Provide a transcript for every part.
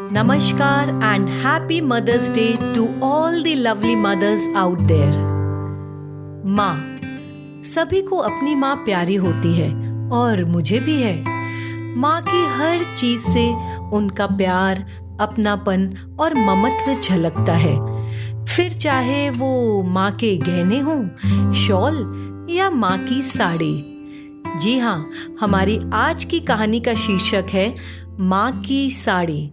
Namaskar and happy Mother's Day to all the lovely mothers out there. माँ, सभी को अपनी माँ प्यारी होती है और मुझे भी है। माँ की हर चीज से उनका प्यार, अपनापन और ममत्व झलकता है। फिर चाहे वो माँ के गहने हों, शॉल या माँ की साड़ी। जी हाँ, हमारी आज की कहानी का शीर्षक है माँ की साड़ी।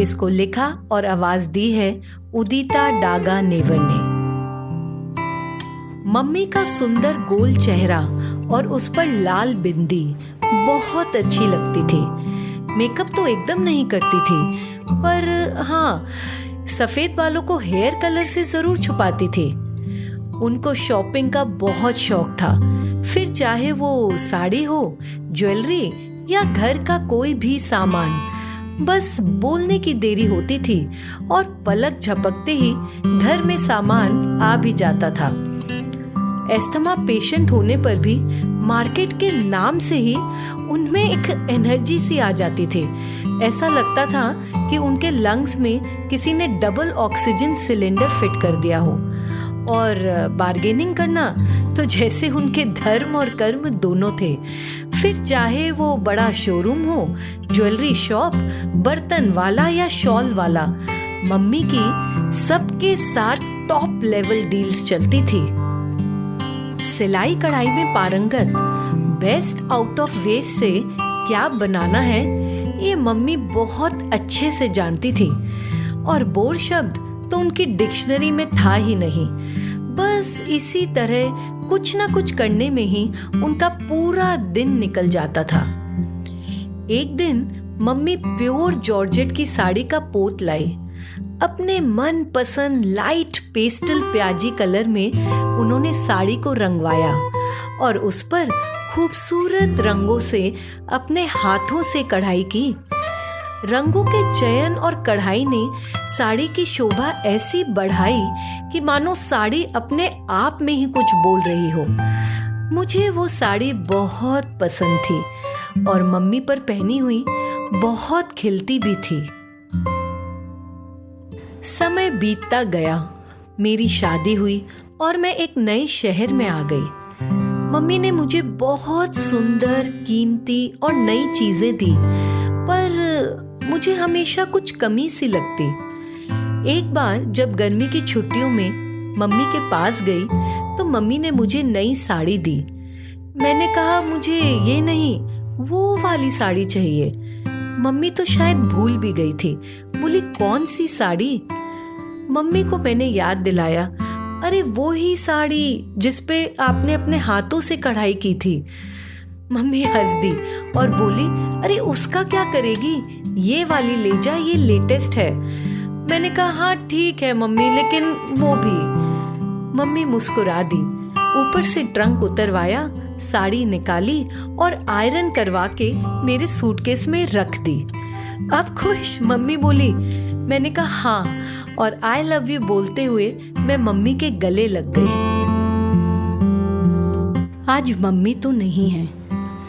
इसको लिखा और आवाज दी है उदिता डागा नेवर ने। मम्मी का सुंदर गोल चेहरा और उस पर लाल बिंदी बहुत अच्छी लगती थी। मेकअप तो एकदम नहीं करती थी, पर हाँ, सफेद बालों को हेयर कलर से जरूर छुपाती थी। उनको शॉपिंग का बहुत शौक था। फिर चाहे वो साड़ी हो, ज्वेलरी या घर का कोई भी सामान, बस बोलने की देरी होती थी और पलक झपकते ही घर में सामान आ भी जाता था। एस्थमा पेशेंट होने पर भी मार्केट के नाम से ही उनमें एक एनर्जी सी आ जाती थी। ऐसा लगता था कि उनके लंग्स में किसी ने डबल ऑक्सीजन सिलेंडर फिट कर दिया हो। और बार्गेनिंग करना तो जैसे उनके धर्म और कर्म दोनों थे। फिर चाहे वो बड़ा शोरूम हो, ज्वेलरी शॉप, बर्तन वाला या शॉल वाला, मम्मी की सबके साथ टॉप लेवल डील्स चलती थी। सिलाई कढ़ाई में पारंगत, बेस्ट आउट ऑफ वेस्ट से क्या बनाना है ये मम्मी बहुत अच्छे से जानती थी। और बोर शब्द तो उनकी डिक्शनरी में था ही नहीं। बस इसी तरह कुछ ना कुछ करने में ही उनका पूरा दिन निकल जाता था। एक दिन मम्मी प्योर जॉर्जेट की साड़ी का पोत लाई। अपने मन पसंद लाइट पेस्टल प्याजी कलर में उन्होंने साड़ी को रंगवाया और उस पर खूबसूरत रंगों से अपने हाथों से कढ़ाई की। रंगों के चयन और कढ़ाई ने साड़ी की शोभा ऐसी बढ़ाई कि मानो साड़ी अपने आप में ही कुछ बोल रही हो। मुझे वो साड़ी बहुत पसंद थी और मम्मी पर पहनी हुई बहुत खिलती भी थी। समय बीतता गया, मेरी शादी हुई और मैं एक नए शहर में आ गई। मम्मी ने मुझे बहुत सुंदर, कीमती और नई चीजें दी, पर मुझे हमेशा कुछ कमी सी लगती। एक बार जब गर्मी की छुट्टियों में मम्मी के पास गई तो मम्मी ने मुझे नई साड़ी दी। मैंने कहा मुझे ये नहीं, वो वाली साड़ी चाहिए। मम्मी तो शायद भूल भी गई थी। बोली कौन सी साड़ी? मम्मी को मैंने याद दिलाया, अरे वो ही साड़ी जिस पे आपने अपने हाथों से कढ़ाई की थी। मम्मी हंस दी और बोली, अरे उसका क्या करेगी, ये वाली ले जा, ये लेटेस्ट है। मैंने कहा हाँ ठीक है मम्मी, लेकिन वो भी। मम्मी मुस्कुरा दी। ऊपर से ट्रंक उतरवाया, साड़ी निकाली और आयरन करवा के मेरे सूटकेस में रख दी। अब खुश? मम्मी बोली। मैंने कहा हाँ, और आई लव यू बोलते हुए मैं मम्मी के गले लग गई। आज मम्मी तो नहीं है,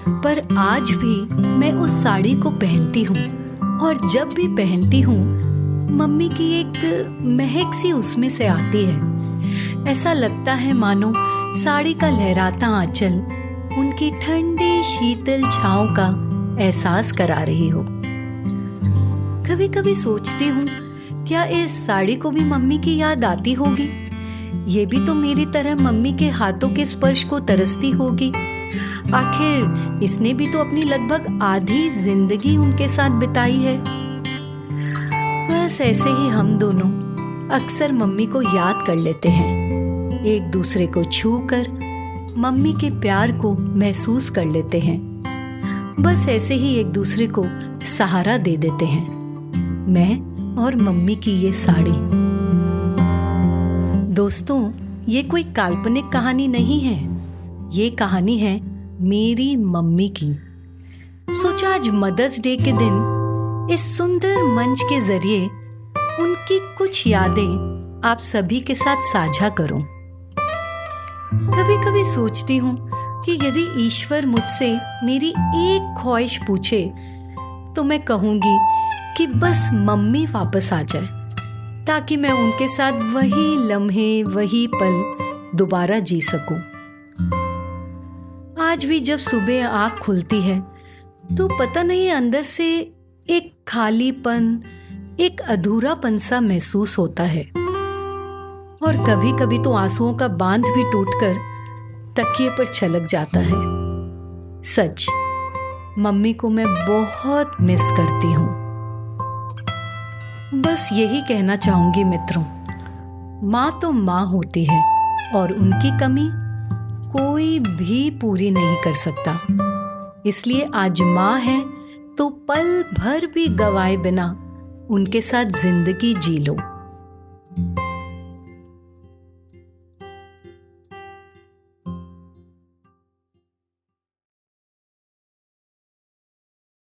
पर आज भी मैं उस साड़ी को पहनती हूँ और जब भी पहनती हूँ मम्मी की एक महक सी उसमें से आती है। ऐसा लगता है मानो साड़ी का लहराता आंचल उनकी ठंडी शीतल छांव का एहसास करा रही हो। कभी कभी सोचती हूँ, क्या इस साड़ी को भी मम्मी की याद आती होगी? ये भी तो मेरी तरह मम्मी के हाथों के स्पर्श को तरसती होगी। आखिर इसने भी तो अपनी लगभग आधी जिंदगी उनके साथ बिताई है। बस ऐसे ही हम दोनों अक्सर मम्मी को याद कर लेते हैं, एक दूसरे को छूकर मम्मी के प्यार को महसूस कर लेते हैं। बस ऐसे ही एक दूसरे को सहारा दे देते हैं, मैं और मम्मी की ये साड़ी। दोस्तों, ये कोई काल्पनिक कहानी नहीं है, ये कहानी है मेरी मम्मी की। सोचा आज मदर्स डे के दिन इस सुंदर मंच के जरिए उनकी कुछ यादें आप सभी के साथ साझा करूं। कभी कभी सोचती हूं कि यदि ईश्वर मुझसे मेरी एक ख्वाहिश पूछे तो मैं कहूंगी कि बस मम्मी वापस आ जाए, ताकि मैं उनके साथ वही लम्हे, वही पल दोबारा जी सकूं। आज भी जब सुबह आँख खुलती है तो पता नहीं अंदर से एक खालीपन, एक अधूरापन सा महसूस होता है। और कभी कभी तो आंसुओं का बांध भी टूटकर तकिए पर छलक जाता है। सच, मम्मी को मैं बहुत मिस करती हूँ। बस यही कहना चाहूंगी मित्रों, माँ तो माँ होती है और उनकी कमी कोई भी पूरी नहीं कर सकता। इसलिए आज माँ है तो पल भर भी गवाए बिना उनके साथ जिंदगी जी लो।